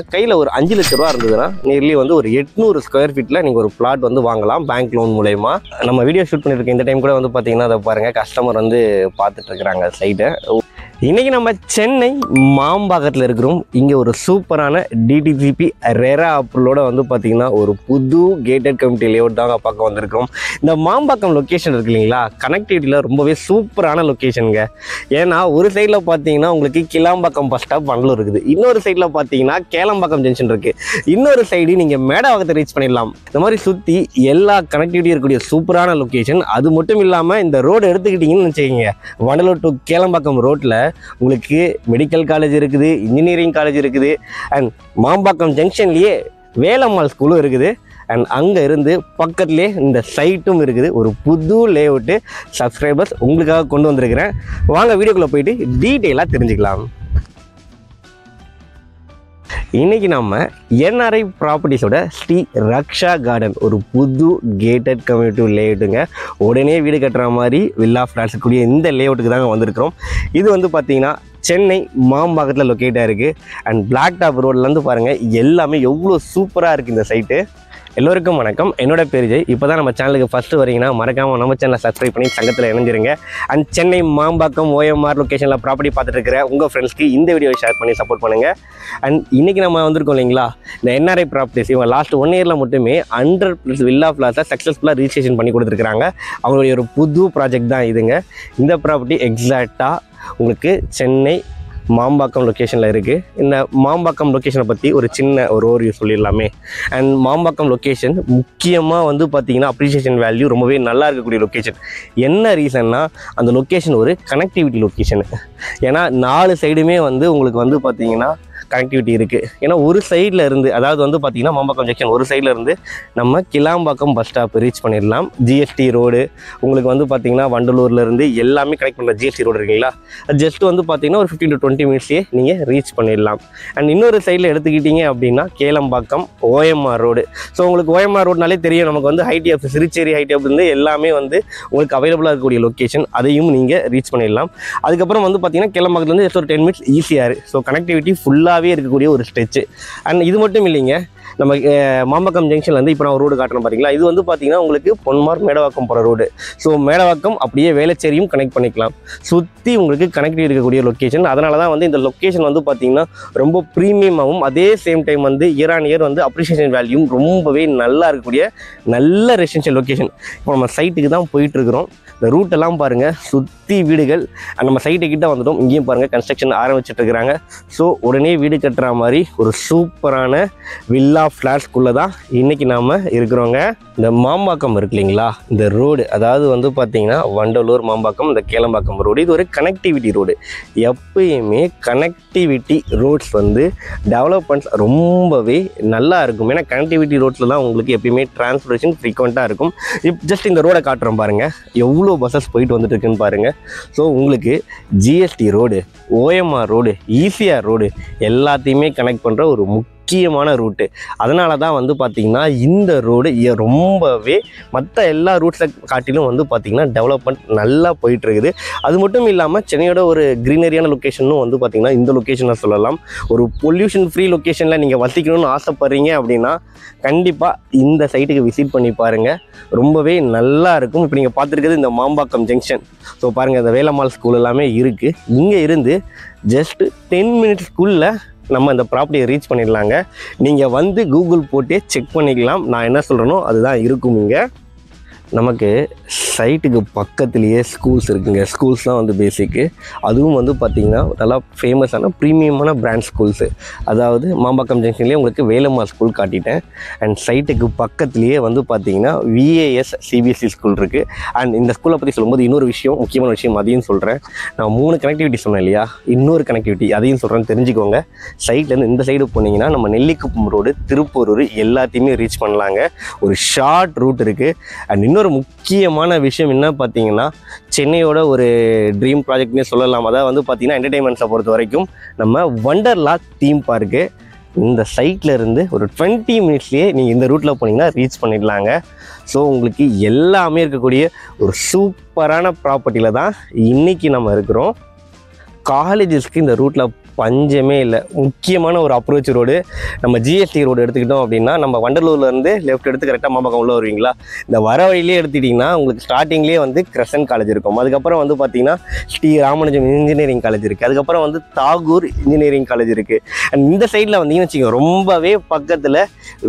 கையில் ஒரு 5 லட்ச ரூபா இருந்ததுன்னா நியர்லி வந்து ஒரு 800 ஸ்கொயர் ஃபீட்டில் நீங்கள் ஒரு பிளாட் வந்து வாங்கலாம் பேங்க் லோன் மூலயமா. நம்ம வீடியோ ஷூட் பண்ணியிருக்க இந்த டைம் கூட வந்து பார்த்தீங்கன்னா அதை பாருங்கள், கஸ்டமர் வந்து பார்த்துட்டு இருக்கிறாங்க சைட்டை. இன்றைக்கி நம்ம சென்னை மாம்பாக்கத்தில் இருக்கிறோம். இங்கே ஒரு சூப்பரான டிடிசிபி ரெரா அப்ரூவோட வந்து பார்த்திங்கன்னா ஒரு புது கேட்டட் கம்யூனிட்டி லேஅவுட் தாங்க பார்க்க வந்திருக்கிறோம். இந்த மாம்பாக்கம் லொக்கேஷன் இருக்கு இல்லைங்களா, கனெக்டிவிட்டியில் ரொம்பவே சூப்பரான லொக்கேஷனுங்க. ஏன்னா ஒரு சைடில் பார்த்தீங்கன்னா உங்களுக்கு கிளாம்பாக்கம் பஸ் ஸ்டாப் வண்டலூர் இருக்குது, இன்னொரு சைடில் பார்த்தீங்கன்னா கேளம்பாக்கம் ஜங்ஷன் இருக்குது, இன்னொரு சைடு நீங்கள் மேடவாக்கத்தை ரீச் பண்ணிடலாம். இந்த மாதிரி சுற்றி எல்லா கனெக்டிவிட்டி இருக்கக்கூடிய சூப்பரான லொக்கேஷன். அது மட்டும் இல்லாமல் இந்த ரோடு எடுத்துக்கிட்டிங்கன்னு வச்சுக்கோங்க, வண்டலூர் டு கேளம்பாக்கம் ரோட்டில் உங்களுக்கு மெடிக்கல் காலேஜ் இருக்குது, இன்ஜினியரிங் காலேஜ் இருக்குது, அண்ட் மாம்பாக்கம் ஜங்ஷன்லேயே வேலம்மாள் ஸ்கூலும் இருக்குது. அண்ட் அங்கே இருந்து பக்கத்துலேயே இந்த சைட்டும் இருக்குது. ஒரு புது லேஅவுட்டு சப்ஸ்கிரைபர்ஸ் உங்களுக்காக கொண்டு வந்திருக்கிறேன். வாங்க வீடியோக்குள்ளே போயிட்டு டீட்டெயிலாக தெரிஞ்சுக்கலாம். இன்றைக்கி நம்ம என்ஆர்ஐ ப்ராப்பர்ட்டிஸோட ஸ்ரீ ரக்ஷா கார்டன் ஒரு புது கேட்டட் கம்யூனிட்டி லேஅவுட்டுங்க. உடனே வீடு கட்டுற மாதிரி வில்லா ஃப்ளாட்ஸ் கூடிய இந்த லேஅவுட்டுக்கு தாங்க வந்திருக்கிறோம். இது வந்து பார்த்திங்கன்னா சென்னை மாம்பாக்கத்தில் லொக்கேட்டாக இருக்குது. அண்ட் பிளாக் டாப் ரோட்லேருந்து பாருங்கள் எல்லாமே எவ்வளோ சூப்பராக இருக்குது இந்த சைட்டு. எல்லோருக்கும் வணக்கம், என்னோட பேர் ஜெய். இப்போ தான் நம்ம சேனலுக்கு ஃபஸ்ட்டு வரீங்கன்னா மறக்காமல் நம்ம சேனலை சப்ஸ்கிரைப் பண்ணி சங்கத்தில் இணைஞ்சிருங்க. அண்ட் சென்னை மாம்பாக்கம் ஓஎம்ஆர் லொக்கேஷனில் ப்ராப்பர்ட்டி பார்த்துட்டு இருக்கிற உங்கள் ஃப்ரெண்ட்ஸ்க்கு இந்த வீடியோவை ஷேர் பண்ணி சப்போர்ட் பண்ணுங்கள். அண்ட் இன்றைக்கி நம்ம வந்திருக்கோம் இல்லைங்களா, இந்த என்ஆர்ஐ ப்ராப்பர்ட்டிஸ் இவங்க லாஸ்ட் 1 இயரில் மட்டுமே 100+ வில்லா ஃப்ளாட்ஸை சக்ஸஸ்ஃபுல்லாக ரிஜிஸ்ட்ரேஷன் பண்ணி கொடுத்துருக்காங்க. அவங்களுடைய ஒரு புது ப்ராஜெக்ட் தான் இதுங்க. இந்த ப்ராப்பர்ட்டி எக்ஸாக்டாக உங்களுக்கு சென்னை மாம்பாக்கம் லொக்கேஷனில் இருக்குது. இந்த மாம்பாக்கம் லொக்கேஷனை பற்றி ஒரு சின்ன ஒரு ஓவர்வியூ சொல்லிடலாமே. அண்ட் மாம்பாக்கம் லொக்கேஷன் முக்கியமாக வந்து பார்த்திங்கன்னா அப்ரிசியேஷன் வேல்யூ ரொம்பவே நல்லா இருக்கக்கூடிய லொக்கேஷன். என்ன ரீசன்னா அந்த லொக்கேஷன் ஒரு கனெக்டிவிட்டி லொக்கேஷனு. ஏன்னா 4 சைடுமே வந்து உங்களுக்கு வந்து பார்த்திங்கன்னா கனெக்டிவிட்டி இருக்குது. ஏன்னா ஒரு சைடில் இருந்து, அதாவது வந்து பார்த்திங்கன்னா மாம்பாக்கம் ஜங்ஷன் ஒரு சைடில் இருந்து நம்ம கிளாம்பாக்கம் பஸ் ஸ்டாப் ரீச் பண்ணிடலாம். ஜிஎஸ்டி ரோடு உங்களுக்கு வந்து பார்த்திங்கன்னா வண்டலூர்லேருந்து எல்லாமே கனெக்ட் பண்ணுற ஜிஎஸ்டி ரோடு இருக்குங்களா, ஜஸ்ட் வந்து பார்த்திங்கன்னா ஒரு 15 to 20 மினிட்ஸ்லேயே நீங்கள் ரீச் பண்ணிடலாம். அண்ட் இன்னொரு சைடில் எடுத்துக்கிட்டிங்க அப்படின்னா கேளம்பாக்கம் ஓஎம்ஆர் ரோடு. ஸோ உங்களுக்கு ஓஎம்ஆர் ரோடுனாலே தெரியும், நமக்கு வந்து ஹைடிஎஃப் சிறுச்சேரி ஹைடிஎஃப் இருந்து எல்லாமே வந்து உங்களுக்கு அவைலபிளாக இருக்கக்கூடிய லொக்கேஷன். அதையும் நீங்கள் ரீச் பண்ணிடலாம். அதுக்கப்புறம் வந்து பார்த்திங்கன்னா கேளம்பாக்கத்துலேருந்து ஜஸ்ட் ஒரு 10 மினிட்ஸ் ஈஸியாக. ஸோ கனெக்டிவிட்டி ஃபுல்லாகவே இருக்கக்கூடிய ஒரு ஸ்ட்ரெச்சு. அண்ட் இது மட்டும் இல்லைங்க, நம்ம மாம்பாக்கம் ஜங்ஷன்லேருந்து இப்போ நான் ரோடு காட்டுறேன் பார்த்தீங்களா, இது வந்து பார்த்தீங்கன்னா உங்களுக்கு பொன்மார் மேடவாக்கம் போகிற ரோடு. ஸோ மேடவாக்கம் அப்படியே வேளச்சேரியும் கனெக்ட் பண்ணிக்கலாம். சுற்றி உங்களுக்கு கனெக்டிவிட்டி இருக்கக்கூடிய லொக்கேஷன். அதனால தான் வந்து இந்த லொக்கேஷன் வந்து பார்த்திங்கன்னா ரொம்ப ப்ரீமியமாகவும் அதே சேம் டைம் வந்து இயர் ஆன் இயர் வந்து அப்ரிசியேஷன் வேல்யூவும் ரொம்பவே நல்லா இருக்கக்கூடிய நல்ல ரெசிடென்ஷியல் லொக்கேஷன். இப்போ நம்ம சைட்டுக்கு தான் போயிட்டுருக்குறோம். இந்த ரூட்டெல்லாம் பாருங்கள், சுற்றி வீடுகள். நம்ம சைட்டு கிட்ட வந்துட்டோம். இங்கேயும் பாருங்கள் கன்ஸ்ட்ரக்ஷன் ஆரம்பிச்சுட்டு இருக்கிறாங்க. ஸோ உடனே வீடு கட்டுற மாதிரி ஒரு சூப்பரான வில்லா ஃப்ளாட்ஸ்குள்ளே தான் இன்றைக்கி நாம் இருக்கிறோங்க. இந்த மாம்பாக்கம் இருக்கு இல்லைங்களா, இந்த ரோடு அதாவது வந்து பார்த்திங்கன்னா வண்டலூர் மாம்பாக்கம் இந்த கேளம்பாக்கம் ரோடு, இது ஒரு கனெக்டிவிட்டி ரோடு. எப்பயுமே கனெக்டிவிட்டி ரோட்ஸ் வந்து டெவலப்மெண்ட்ஸ் ரொம்பவே நல்லா இருக்கும். ஏன்னா கனெக்டிவிட்டி ரோட்ஸில் தான் உங்களுக்கு எப்பயுமே டிரான்ஸ்போர்ட்டேஷன் ஃப்ரீக்வெண்ட்டாக இருக்கும். ஜஸ்ட் இந்த ரோடை காட்டுறோம் பாருங்கள், எவ்வளோ பஸ்ஸஸ் போயிட்டு வந்துட்டு இருக்குன்னு பாருங்கள். ஸோ உங்களுக்கு GST road, OMR road, ECR road எல்லாத்தையுமே கனெக்ட் பண்ணுற ஒரு முக்கியமான ரூட்டு. அதனால தான் வந்து பார்த்திங்கன்னா இந்த ரோடு ரொம்பவே மற்ற எல்லா ரூட்ஸை காட்டிலும் வந்து பார்த்திங்கன்னா டெவலப்மெண்ட் நல்லா போயிட்டுருக்குது. அது மட்டும் இல்லாமல் சென்னையோட ஒரு க்ரீனரியான லொக்கேஷனும் வந்து பார்த்திங்கன்னா இந்த லொக்கேஷனை சொல்லலாம். ஒரு பொல்யூஷன் ஃப்ரீ லொக்கேஷனில் நீங்கள் வசிக்கணும்னு ஆசைப்பட்றீங்க அப்படின்னா கண்டிப்பாக இந்த சைட்டுக்கு விசிட் பண்ணி பாருங்கள், ரொம்பவே நல்லா இருக்கும். இப்போ நீங்கள் பார்த்துருக்கிறது இந்த மாம்பாக்கம் ஜங்ஷன். ஸோ பாருங்கள், இந்த வேலம்மாள் ஸ்கூல் எல்லாமே இருக்குது. இங்கே இருந்து ஜஸ்ட் 10 மினிட்ஸ்க்குள்ளே நம்ம இந்த ப்ராப்பர்ட்டியை ரீச் பண்ணிடலாங்க. நீங்கள் வந்து கூகுள் போட்டே செக் பண்ணிக்கலாம். நான் என்ன சொல்கிறேனோ அதுதான் இருக்கும். இங்கே நமக்கு சைட்டுக்கு பக்கத்துலேயே ஸ்கூல்ஸ் இருக்குங்க. ஸ்கூல்ஸ்லாம் வந்து பேசிக்கு, அதுவும் வந்து பார்த்திங்கன்னா நல்லா ஃபேமஸான ப்ரீமியமான பிராண்ட் ஸ்கூல்ஸு. அதாவது மாம்பாக்கம் ஜங்ஷன்லேயே உங்களுக்கு வேலம்மாள் ஸ்கூல் காட்டிட்டேன். அண்ட் சைட்டுக்கு பக்கத்துலேயே வந்து பார்த்திங்கன்னா விஏஎஸ் சிபிஎஸ்சி ஸ்கூல் இருக்குது. அண்ட் இந்த ஸ்கூலை பற்றி சொல்லும்போது இன்னொரு விஷயம், முக்கியமான விஷயம் அதையும் சொல்கிறேன். நான் 3 கனெக்டிவிட்டி சொன்னேன் இல்லையா, இன்னொரு கனெக்டிவிட்டி அதையும் சொல்கிறேன்னு தெரிஞ்சுக்கோங்க. சைட்லேருந்து இந்த சைடு போனீங்கன்னா நம்ம நெல்லிக்குப்பம் ரோடு, திருப்பூர் எல்லாத்தையுமே ரீச் பண்ணலாங்க. ஒரு ஷார்ட் ரூட் இருக்குது. அண்ட் இன்னொரு முக்கியமான விஷயம் என்ன பார்த்தீங்கன்னா, சென்னையோட ஒரு ட்ரீம் ப்ராஜெக்ட்னே சொல்லலாம். அதாவது வந்து பார்த்திங்கன்னா என்டர்டெயின்மெண்ட்ஸை பொறுத்த வரைக்கும் நம்ம வண்டர்லா தீம் பார்க்கு இந்த சைட்டில் இருந்து ஒரு 20 மினிட்ஸ்லேயே நீங்கள் இந்த ரூட்டில் போனீங்கன்னா ரீச் பண்ணிடலாங்க. ஸோ உங்களுக்கு எல்லாமே இருக்கக்கூடிய ஒரு சூப்பரான ப்ராப்பர்ட்டியில் தான் இன்றைக்கி நம்ம இருக்கிறோம். காலேஜஸ்க்கு இந்த ரூட்டில் பஞ்சமே இல்லை. முக்கியமான ஒரு அப்ரோச் ரோடு. நம்ம ஜிஎஸ்டி ரோடு எடுத்துக்கிட்டோம் அப்படின்னா, நம்ம வண்டலூர்லேருந்து லெஃப்ட் எடுத்து கரெக்டாக மாம்பக்கம் உள்ள வருவீங்களா, இந்த வர வழியிலே எடுத்துக்கிட்டிங்கன்னா உங்களுக்கு ஸ்டார்டிங்லேயே வந்து கிரசன்ட் காலேஜ் இருக்கும். அதுக்கப்புறம் வந்து பார்த்தீங்கன்னா ஸ்ரீ ராமானுஜம் இன்ஜினியரிங் காலேஜ் இருக்குது. அதுக்கப்புறம் வந்து தாகூர் இன்ஜினியரிங் காலேஜ் இருக்குது. அண்ட் இந்த சைடில் வந்தீங்கன்னு வச்சுக்கோங்க, ரொம்பவே பக்கத்தில்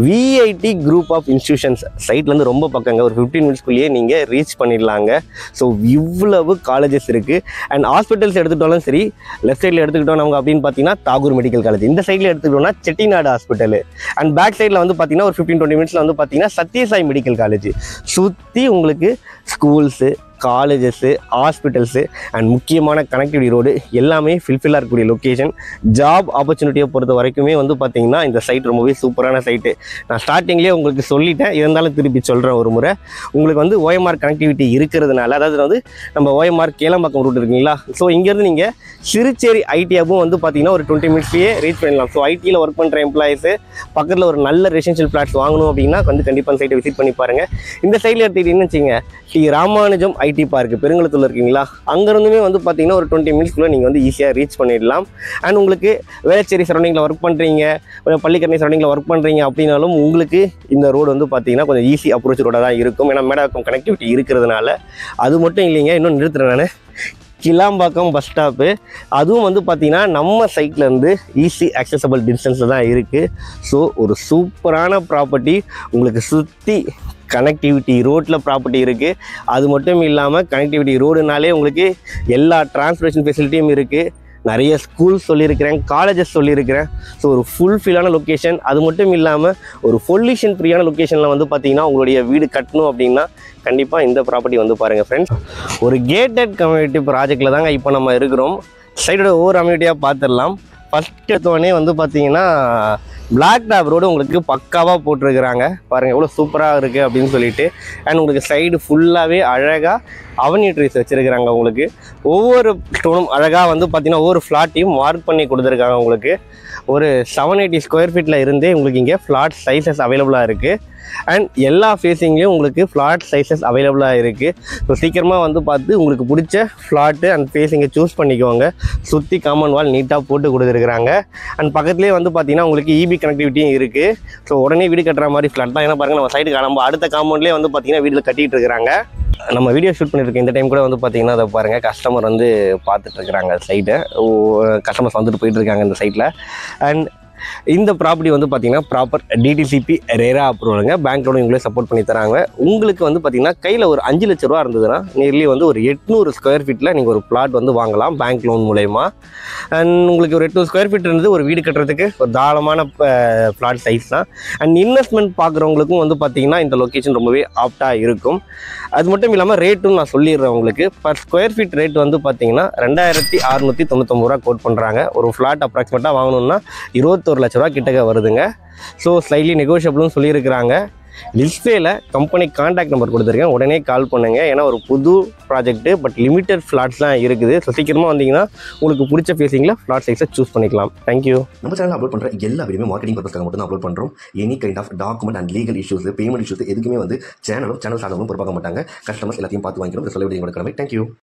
விஐடி குரூப் ஆஃப் இன்ஸ்டியூஷன்ஸ் சைட்லேருந்து ரொம்ப பக்கங்க, ஒரு 15 மினிட்ஸ்க்குள்ளேயே நீங்கள் ரீச் பண்ணிடலாங்க. ஸோ இவ்வளவு காலேஜஸ் இருக்குது. அண்ட் ஹாஸ்பிட்டல்ஸ் எடுத்துக்கிட்டாலும் சரி, லெஃப்ட் சைடில் எடுத்துக்கிட்டோம் நமக்கு அப்படின்னு பார்த்தீங்கன்னா தாகூர் மெடிக்கல் காலேஜ், இந்த சைடில் எடுத்துக்கிட்டோம்னா செட்டிநாடு ஹாஸ்பிட்டல், அண்ட் பேக் சைடில் வந்து பார்த்தீங்கன்னா ஒரு 15-20 மினிட்ஸில் வந்து பார்த்தீங்கன்னா சத்யசாய் மெடிக்கல் காலேஜ். சுற்றி உங்களுக்கு ஸ்கூல்ஸு, காலேஜஸ்ஸு, ஹாஸ்பிட்டல்ஸு அண்ட் முக்கியமான கனெக்டிவிட்டி ரோடு எல்லாமே ஃபில்ஃபில்லாக இருக்கக்கூடிய லொக்கேஷன். ஜாப் ஆப்பர்ச்சுனிட்டியை பொறுத்த வரைக்குமே வந்து பார்த்திங்கன்னா இந்த சைட் ரொம்பவே சூப்பரான சைட்டு. நான் ஸ்டார்டிங்லேயே உங்களுக்கு சொல்லிட்டேன், இருந்தாலும் திருப்பி சொல்கிறேன் ஒரு முறை. உங்களுக்கு வந்து ஓஎம்ஆர் கனெக்டிவிட்டி இருக்கிறதுனால, அதாவது வந்து நம்ம ஓஎம்ஆர் கேளம்பாக்கம் ரூட் இருக்குங்களா, ஸோ இங்கேருந்து நீங்கள் சிறுச்சேரி ஐடி ஹப்பும் வந்து பார்த்திங்கன்னா ஒரு 20 மினிட்ஸ்லேயே ரீச் பண்ணிடலாம். ஸோ ஐடியில் ஒர்க் பண்ணுற எம்ப்ளாயிஸு பக்கத்தில் ஒரு நல்ல ரெசிடென்ஷியல் ஃப்ளாட்ஸ் வாங்கணும் அப்படின்னா வந்து கண்டிப்பாக அந்த சைட்டை விசிட் பண்ணி பாருங்கள். இந்த சைடில் எடுத்துக்கிட்டிங்கன்னு வச்சுங்க, ஸ்ரீ ராமானுஜம் ஐடி பார்க் பெருங்குளத்தூர்ல இருக்கீங்களா, அங்கேருந்துமே வந்து பார்த்தீங்கன்னா ஒரு 20 மினிட்ஸ்க்குள்ளே நீங்கள் வந்து ஈஸியாக ரீச் பண்ணிடலாம். அண்ட் உங்களுக்கு வேளச்சேரி சரௌண்டிங்கில் ஒர்க் பண்ணுறீங்க, பள்ளிக்கரணை சரௌண்டிங்கில் ஒர்க் பண்ணுறீங்க அப்படின்னாலும் உங்களுக்கு இந்த ரோடு வந்து பார்த்தீங்கன்னா கொஞ்சம் ஈஸி அப்ரோச் ரோடாக தான் இருக்கும். ஏன்னா மேடவாக்கம் கனெக்டிவிட்டி இருக்கிறதுனால. அது மட்டும் இல்லைங்க, இன்னும் நிறுத்துறேன் நான், கிளாம்பாக்கம் பஸ் ஸ்டாப்பு அதுவும் வந்து பார்த்திங்கன்னா நம்ம சைட்லேருந்து ஈஸி அக்சசபிள் டிஸ்டன்ஸில் தான் இருக்குது. ஸோ ஒரு சூப்பரான ப்ராப்பர்ட்டி, உங்களுக்கு சுற்றி கனெக்டிவிட்டி ரோட்டில் ப்ராப்பர்ட்டி இருக்குது. அது மட்டும் இல்லாமல் கனெக்டிவிட்டி ரோடுனாலே உங்களுக்கு எல்லா டிரான்ஸ்போர்ட்டேஷன் ஃபெசிலிட்டியும் இருக்குது. நிறைய ஸ்கூல்ஸ் சொல்லியிருக்கிறேன், காலேஜஸ் சொல்லியிருக்கிறேன். ஸோ ஒரு ஃபுல்ஃபில்லான லொக்கேஷன். அது மட்டும் இல்லாமல் ஒரு பொல்யூஷன் ஃப்ரீயான லொக்கேஷனில் வந்து பார்த்திங்கன்னா உங்களுடைய வீடு கட்டணும் அப்படின்னா கண்டிப்பாக இந்த ப்ராப்பர்ட்டி வந்து பாருங்கள் ஃப்ரெண்ட்ஸ். ஒரு கேட்டட் கம்யூனிட்டி ப்ராஜெக்டில் தாங்க இப்போ நம்ம இருக்கிறோம். சைடோட ஒவ்வொரு அம்யூனிட்டியாக பார்த்துடலாம். ஃபஸ்ட் எடுத்தோடனே வந்து பார்த்தீங்கன்னா பிளாக் டாப் ரோடு உங்களுக்கு பக்காவாக போட்டிருக்கிறாங்க. பாருங்கள் எவ்வளோ சூப்பராக இருக்குது அப்படின்னு சொல்லிட்டு. அண்ட் உங்களுக்கு சைடு ஃபுல்லாகவே அழகாக அவென்யூ ட்ரீஸ் வச்சுருக்கிறாங்க. உங்களுக்கு ஒவ்வொரு ஸ்டோனும் அழகாக வந்து பார்த்திங்கன்னா ஒவ்வொரு ஃப்ளாட்டையும் மார்க் பண்ணி கொடுத்துருக்காங்க. உங்களுக்கு ஒரு 780 ஸ்கொயர் ஃபீட்டில் இருந்தே உங்களுக்கு இங்கே ஃப்ளாட் சைஸஸ் அவைலபிளாக இருக்குது. அண்ட் எல்லா ஃபேஸிங்லேயும் உங்களுக்கு ஃப்ளாட் சைஸஸ் அவைலபிளாக இருக்குது. ஸோ சீக்கிரமாக வந்து பார்த்து உங்களுக்கு பிடிச்ச ஃப்ளாட்டு அண்ட் ஃபேஸிங்கை சூஸ் பண்ணிக்கோங்க. சுற்றி காமன் வால் நீட்டாக போட்டு கொடுத்துருக்குறாங்க. அண்ட் பக்கத்துலேயே வந்து பார்த்திங்கன்னா உங்களுக்கு இபி கனெக்டிவிட்டியும் இருக்குது. ஸோ உடனே வீடு கட்டுற மாதிரி ஃப்ளாட் தான். ஏன்னா பாருங்கள், நம்ம சைடு நம்ம அடுத்த காம்பவுண்ட்லேயே வந்து பார்த்திங்கன்னா வீட்டில் கட்டிகிட்டு இருக்கிறாங்க. நம்ம வீடியோ ஷூட் பண்ணியிருக்கோம் இந்த டைம் கூட வந்து பார்த்திங்கன்னா அதை பாருங்கள், கஸ்டமர் வந்து பார்த்துட்ருக்குறாங்க சைட்டை. கஸ்டமர்ஸ் வந்துட்டு போயிட்டுருக்காங்க இந்த சைட்டில். அண்ட் இந்த ப்ராப்பர்ட்டி வந்து பார்த்திங்கன்னா ப்ராப்பர் டிடிசிபி ரேரா அப்ரூவலுங்க. பேங்க் லோன் இவங்களே சப்போர்ட் பண்ணி தராங்க. உங்களுக்கு வந்து பார்த்திங்கன்னா கையில் ஒரு 5 லட்ச ரூபா இருந்ததுன்னா நியர்லி வந்து ஒரு 800 ஸ்கொயர் ஃபீட்டில் நீங்கள் ஒரு பிளாட் வந்து வாங்கலாம் பேங்க் லோன் மூலயமா. அண்ட் உங்களுக்கு ஒரு 800 ஸ்கொயர் ஃபீட் இருந்தது ஒரு வீடு கட்டுறதுக்கு ஒரு தாராளமான பிளாட் சைஸ் தான். அண்ட் இன்வெஸ்ட்மெண்ட் பார்க்குறவங்களுக்கும் வந்து பார்த்திங்கன்னா இந்த லொக்கேஷன் ரொம்பவே ஆப்டாக இருக்கும். அது மட்டும் இல்லாமல் ரேட்டும் நான் சொல்லிடுறேன் உங்களுக்கு. பர் ஸ்கொயர் ஃபீட் ரேட் வந்து பார்த்திங்கன்னா 2699 ரூபா கோட் பண்ணுறாங்க. ஒரு ஃப்ளாட் அப்ராக்சிமேட்டாக வாங்கணுன்னா 21 லட்ச ரூபா கிட்டக்க வருதுங்க. ஸோ ஸ்லைட்லி நெகோஷியபிளும் சொல்லியிருக்கிறாங்க. டிஸ்பிளேல கம்பெனி கான்டாக்ட் நம்பர் கொடுத்துருக்கேன், உடனே கால் பண்ணுங்கள். ஏன்னா ஒரு புது ப்ராஜெக்ட்டு, பட் லிமிட்டட் ஃப்ளாட்ஸ் தான் இருக்குது. ஸோ சீக்கிரமாக வந்தீங்கன்னா உங்களுக்கு பிடிச்ச ஃபேஸிங்கில் ஃப்ளாட் சைஸை சூஸ் பண்ணிக்கலாம். தேங்க்யூ. நம்ம சேனல் அப்லோட் பண்ணுற எல்லா வீடியோமே மார்க்கெட்டிங் பர்பஸ்க்காக மட்டும் தான் அப்லோட் பண்ணுறோம். Any kind of document and legal issues, payment issues எதுக்குமே வந்து சேனல் சார்ந்தவங்களும் பொறுப்பாக மாட்டாங்க. கஸ்டமர்ஸ் எல்லாத்தையும் பார்த்து வாங்கிக்கிறோம். சொல்ல வேண்டிய கடமை. தேங்க்யூ.